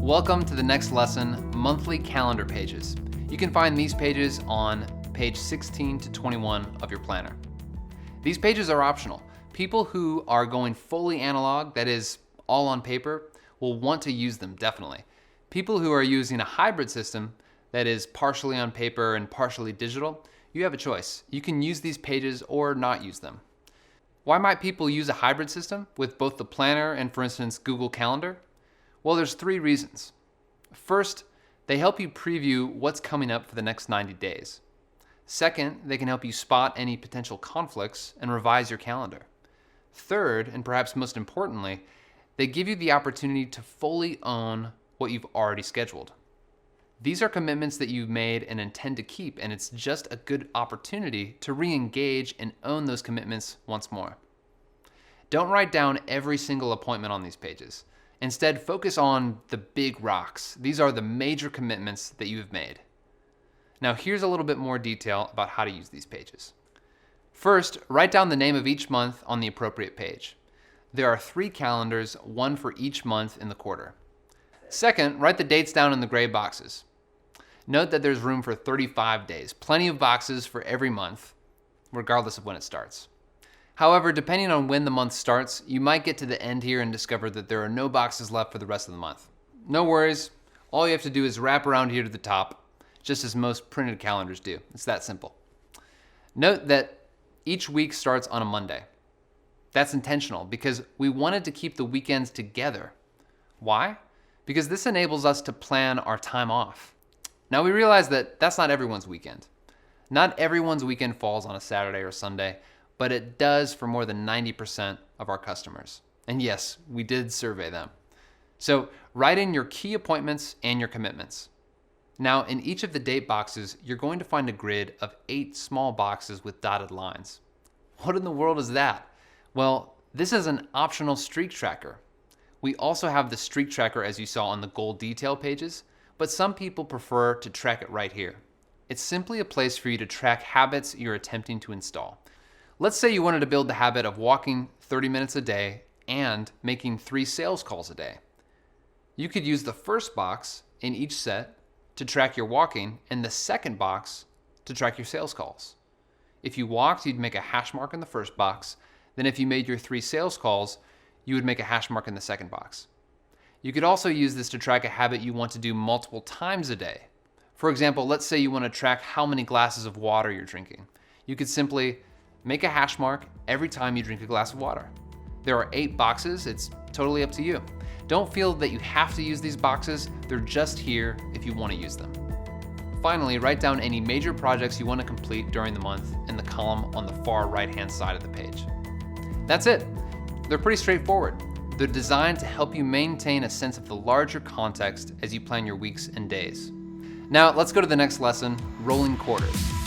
Welcome to the next lesson, monthly calendar pages. You can find these pages on page 16 to 21 of your planner. These pages are optional. People who are going fully analog, that is all on paper, will want to use them definitely. People who are using a hybrid system, that is partially on paper and partially digital, you have a choice. You can use these pages or not use them. Why might people use a hybrid system with both the planner and, for instance, Google Calendar? Well, there's 3 reasons. First, they help you preview what's coming up for the next 90 days. Second, they can help you spot any potential conflicts and revise your calendar. Third, and perhaps most importantly, they give you the opportunity to fully own what you've already scheduled. These are commitments that you've made and intend to keep, and it's just a good opportunity to re-engage and own those commitments once more. Don't write down every single appointment on these pages. Instead, focus on the big rocks. These are the major commitments that you have made. Now, here's a little bit more detail about how to use these pages. First, write down the name of each month on the appropriate page. There are 3 calendars, one for each month in the quarter. Second, write the dates down in the gray boxes. Note that there's room for 35 days, plenty of boxes for every month, regardless of when it starts. However, depending on when the month starts, you might get to the end here and discover that there are no boxes left for the rest of the month. No worries, all you have to do is wrap around here to the top, just as most printed calendars do. It's that simple. Note that each week starts on a Monday. That's intentional because we wanted to keep the weekends together. Why? Because this enables us to plan our time off. Now we realize that that's not everyone's weekend. Not everyone's weekend falls on a Saturday or Sunday, but it does for more than 90% of our customers. And yes, we did survey them. So write in your key appointments and your commitments. Now in each of the date boxes, you're going to find a grid of 8 small boxes with dotted lines. What in the world is that? Well, this is an optional streak tracker. We also have the streak tracker as you saw on the goal detail pages, but some people prefer to track it right here. It's simply a place for you to track habits you're attempting to install. Let's say you wanted to build the habit of walking 30 minutes a day and making 3 sales calls a day. You could use the first box in each set to track your walking and the second box to track your sales calls. If you walked, you'd make a hash mark in the first box. Then if you made your 3 sales calls, you would make a hash mark in the second box. You could also use this to track a habit you want to do multiple times a day. For example, let's say you want to track how many glasses of water you're drinking. You could simply make a hash mark every time you drink a glass of water. There are 8 boxes, it's totally up to you. Don't feel that you have to use these boxes, they're just here if you want to use them. Finally, write down any major projects you want to complete during the month in the column on the far right-hand side of the page. That's it. They're pretty straightforward. They're designed to help you maintain a sense of the larger context as you plan your weeks and days. Now, let's go to the next lesson, rolling quarters.